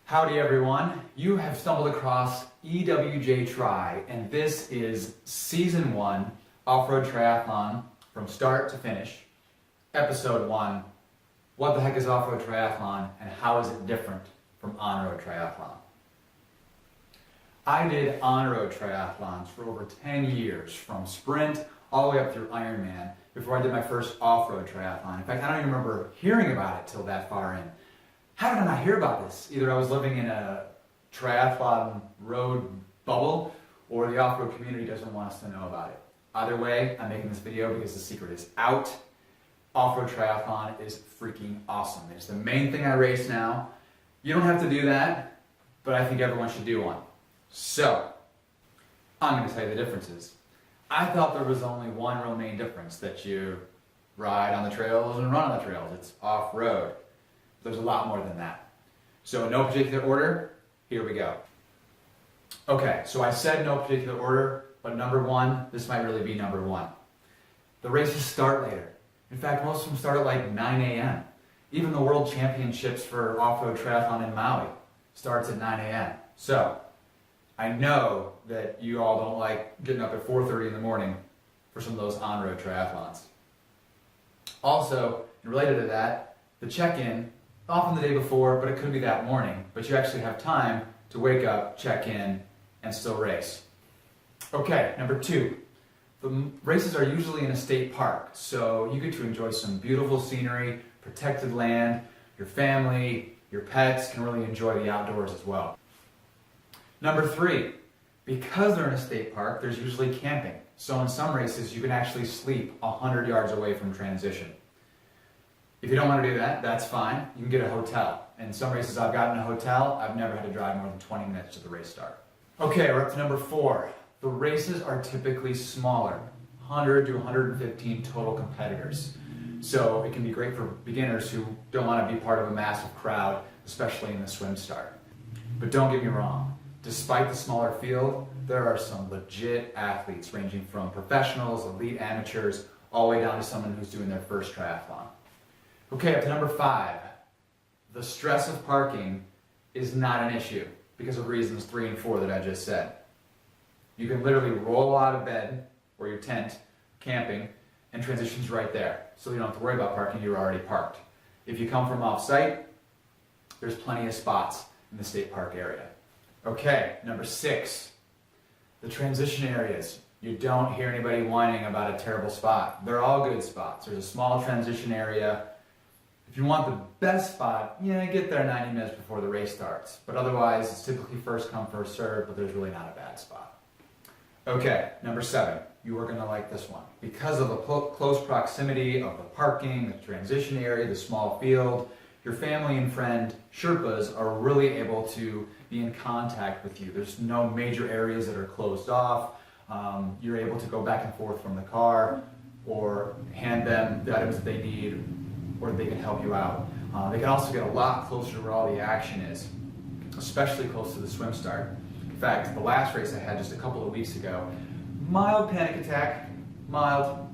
Howdy everyone, you have stumbled across ewjtri, and this is Season 1 Off-Road Triathlon from start to finish. Episode 1, what the heck is off-road triathlon and how is it different from on-road triathlon? I did on-road triathlons for over 10 years, from sprint all the way up through Ironman, before I did my first off-road triathlon. In fact, I don't even remember hearing about it till that far in. How did I not hear about this? Either I was living in a triathlon road bubble, or the off-road community doesn't want us to know about it. Either way, I'm making this video because the secret is out. Off-road triathlon is freaking awesome. It's the main thing I race now. You don't have to do that, but I think everyone should do one. So, I'm going to tell you the differences. I thought there was only one real main difference, that you ride on the trails and run on the trails. It's off-road. There's a lot more than that. So in no particular order, here we go. Okay, so I said no particular order, but number one, this might really be number one. The races start later. In fact, most of them start at like 9 a.m. Even the World Championships for off-road triathlon in Maui starts at 9 a.m. So, I know that you all don't like getting up at 4:30 in the morning for some of those on-road triathlons. Also, and related to that, the check-in, often the day before, but it could be that morning, but you actually have time to wake up, check in, and still race. Okay, number two, the races are usually in a state park, so you get to enjoy some beautiful scenery, protected land, your family, your pets can really enjoy the outdoors as well. Number three, because they're in a state park, there's usually camping. So in some races, you can actually sleep 100 yards away from transition. If you don't want to do that, that's fine. You can get a hotel. In some races I've gotten a hotel, I've never had to drive more than 20 minutes to the race start. Okay, we're up to number four. The races are typically smaller, 100 to 115 total competitors. So it can be great for beginners who don't want to be part of a massive crowd, especially in the swim start. But don't get me wrong, despite the smaller field, there are some legit athletes ranging from professionals, elite amateurs, all the way down to someone who's doing their first triathlon. Okay, up to number five. The stress of parking is not an issue because of reasons 3 and 4 that I just said. You can literally roll out of bed or your tent, camping, and transition's right there. So you don't have to worry about parking, you're already parked. If you come from off-site, there's plenty of spots in the state park area. Okay, number 6. The transition areas. You don't hear anybody whining about a terrible spot. They're all good spots. There's a small transition area. If you want the best spot, get there 90 minutes before the race starts. But otherwise, it's typically first come, first served, but there's really not a bad spot. Okay, number 7. You are going to like this one. Because of the close proximity of the parking, the transition area, the small field, your family and friend Sherpas are really able to be in contact with you. There's no major areas that are closed off. You're able to go back and forth from the car or hand them the items that they need, or they can help you out. They can also get a lot closer to where all the action is, especially close to the swim start. In fact, the last race I had just a couple of weeks ago, mild panic attack, mild.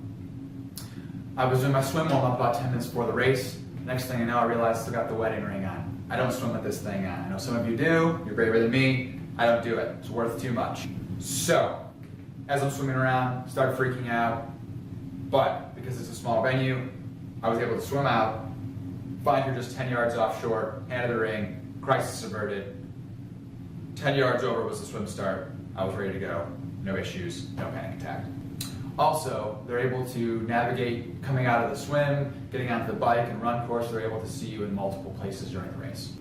I was doing my swim warm-up about 10 minutes before the race. Next thing I know, I realized I still got the wedding ring on. I don't swim with this thing on. I know some of you do, you're braver than me. I don't do it, it's worth too much. So, as I'm swimming around, start freaking out, but because it's a small venue, I was able to swim out, find her just 10 yards offshore, handed the ring, crisis averted. 10 yards over was the swim start. I was ready to go. No issues, no panic attack. Also, they're able to navigate coming out of the swim, getting onto the bike and run course. They're able to see you in multiple places during the race.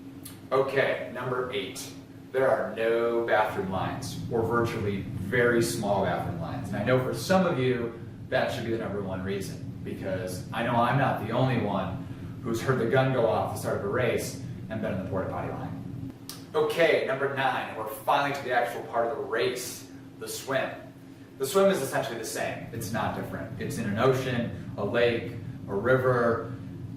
Okay, number 8. There are no bathroom lines, or virtually very small bathroom lines. And I know for some of you, that should be the number one reason, because I know I'm not the only one who's heard the gun go off at the start of a race and been in the porta potty line. Okay, number 9, we're finally to the actual part of the race, the swim. The swim is essentially the same. It's not different. It's in an ocean, a lake, a river.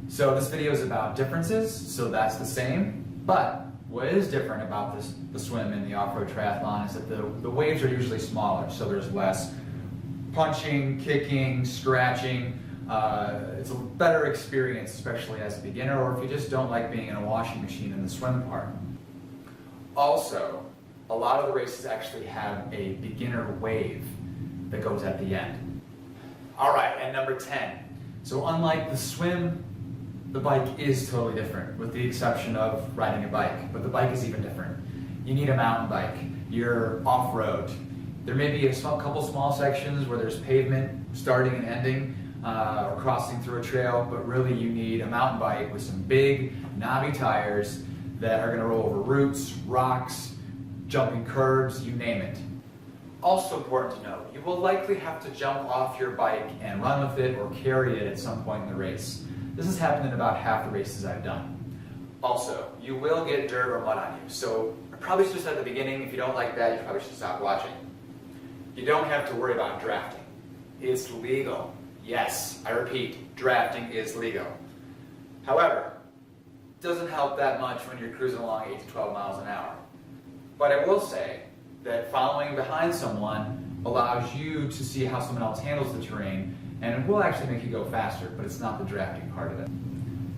So this video is about differences, so that's the same. But what is different about the swim in the off-road triathlon is that the waves are usually smaller, so there's less punching, kicking, scratching. It's a better experience, especially as a beginner, or if you just don't like being in a washing machine in the swim part. Also, a lot of the races actually have a beginner wave that goes at the end. All right, and number 10. So unlike the swim, the bike is totally different, with the exception of riding a bike, but the bike is even different. You need a mountain bike. You're off-road. There may be a couple small sections where there's pavement starting and ending, or crossing through a trail, but really you need a mountain bike with some big, knobby tires that are gonna roll over roots, rocks, jumping curbs, you name it. Also important to note, you will likely have to jump off your bike and run with it or carry it at some point in the race. This has happened in about half the races I've done. Also, you will get dirt or mud on you, so I probably should have said at the beginning, if you don't like that, you probably should stop watching. You don't have to worry about drafting. It's legal. Yes, I repeat, drafting is legal. However, it doesn't help that much when you're cruising along 8 to 12 miles an hour. But I will say that following behind someone allows you to see how someone else handles the terrain, and it will actually make you go faster, but it's not the drafting part of it.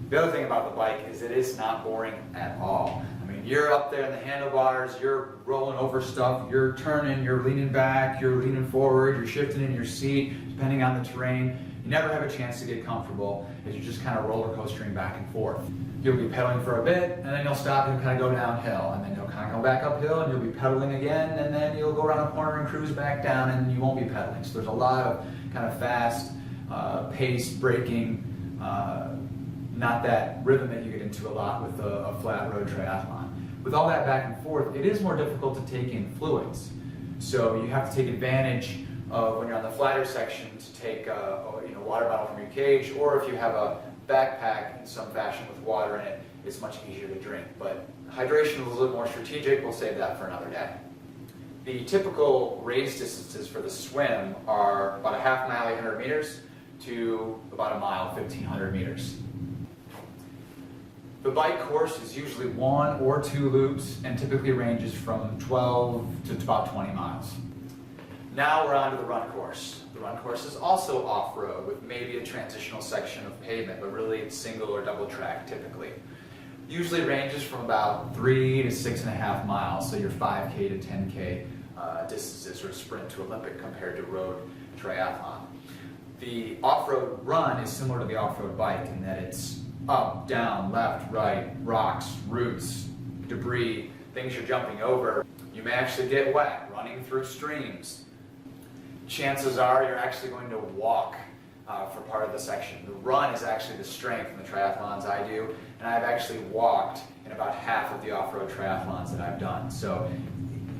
The other thing about the bike is it is not boring at all. I mean, you're up there in the handlebars, you're rolling over stuff, you're turning, you're leaning back, you're leaning forward, you're shifting in your seat, depending on the terrain. You never have a chance to get comfortable as you're just kind of roller coastering back and forth. You'll be pedaling for a bit, and then you'll stop and kind of go downhill, and then you'll kind of go back uphill, and you'll be pedaling again, and then you'll go around a corner and cruise back down, and you won't be pedaling. So there's a lot of kind of fast, paced braking, not that rhythm that you get into a lot with a flat road triathlon. With all that back and forth, it is more difficult to take in fluids. So you have to take advantage of, when you're on the flatter section, to take a water bottle from your cage, or if you have a backpack in some fashion with water in it, it's much easier to drink. But hydration is a little more strategic. We'll save that for another day. The typical race distances for the swim are about a half mile, 800 meters, to about a mile, 1,500 meters. The bike course is usually 1 or 2 loops and typically ranges from 12 to about 20 miles. Now we're on to the run course. The run course is also off-road with maybe a transitional section of pavement, but really it's single or double track typically. Usually ranges from about 3 to 6.5 miles, so your 5K to 10K distances, or sprint to Olympic compared to road triathlon. The off-road run is similar to the off-road bike in that it's up, down, left, right, rocks, roots, debris, things you're jumping over. You may actually get wet running through streams. Chances are you're actually going to walk for part of the section. The run is actually the strength in the triathlons I do, and I've actually walked in about half of the off-road triathlons that I've done. So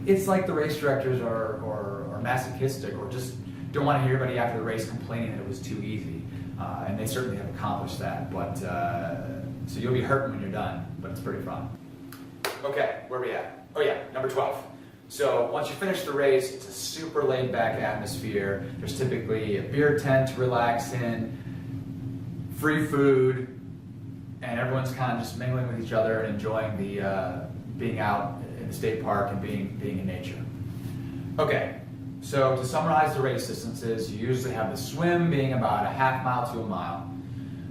it's like the race directors are masochistic, or just don't want to hear anybody after the race complaining that it was too easy. And they certainly have accomplished that. But so you'll be hurting when you're done, but it's pretty fun. Okay, where are we at? Oh yeah, number 12. So once you finish the race, it's a super laid back atmosphere. There's typically a beer tent to relax in, free food, and everyone's kind of just mingling with each other and enjoying the being out in the state park and being in nature. Okay, so to summarize the race distances, you usually have the swim being about a half mile to a mile,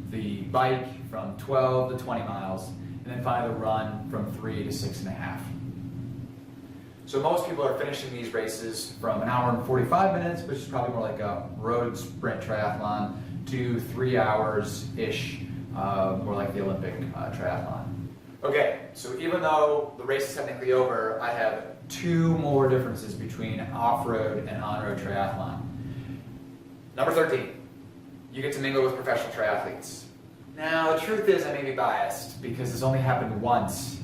the bike from 12 to 20 miles, and then finally the run from 3 to 6.5. So most people are finishing these races from 1 hour and 45 minutes, which is probably more like a road sprint triathlon, to 3 hours-ish, more like the Olympic triathlon. Okay, so even though the race is technically over, I have 2 more differences between off-road and on-road triathlon. Number 13, you get to mingle with professional triathletes. Now, the truth is I may be biased because this only happened once,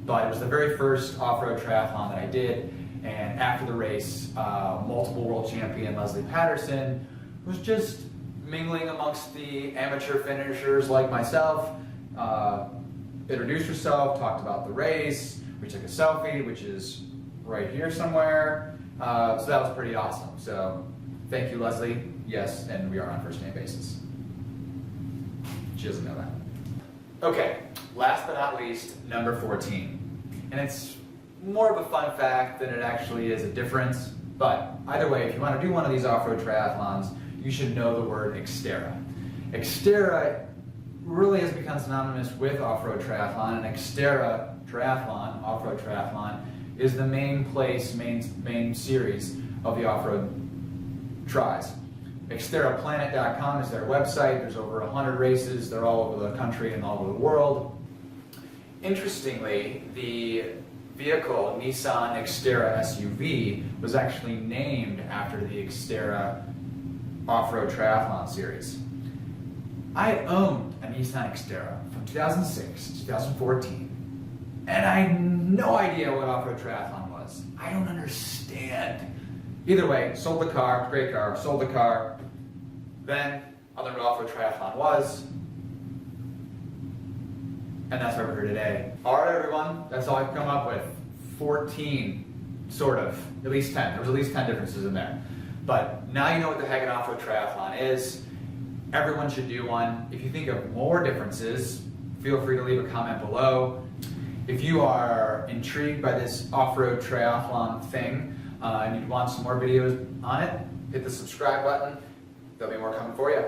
but it was the very first off-road triathlon that I did, and after the race, multiple world champion Leslie Patterson was just mingling amongst the amateur finishers like myself, introduced herself, talked about the race, we took a selfie, which is right here somewhere, so that was pretty awesome. So thank you, Leslie. Yes, and we are on first name basis. She doesn't know that. Okay, last but not least, number 14. And it's more of a fun fact than it actually is a difference, but either way, if you want to do one of these off-road triathlons, you should know the word Xterra. Xterra really has become synonymous with off-road triathlon, and Xterra triathlon Off-Road Triathlon, is the main series of the off-road tries. XterraPlanet.com is their website. There's over 100 races. They're all over the country and all over the world. Interestingly, the vehicle, Nissan Xterra SUV, was actually named after the Xterra Off-Road Triathlon series. I owned a Nissan Xterra from 2006 to 2014, and I had no idea what off-road triathlon was. I don't understand. Either way, sold the car, great car, sold the car. Then I learned what off-road triathlon was, and that's why we're here today. All right, everyone, that's all I've come up with. 14, sort of, at least 10. There was at least 10 differences in there. But now you know what the heck an off-road triathlon is. Everyone should do one. If you think of more differences, feel free to leave a comment below. If you are intrigued by this off-road triathlon thing and you want some more videos on it, hit the subscribe button. There'll be more coming for you.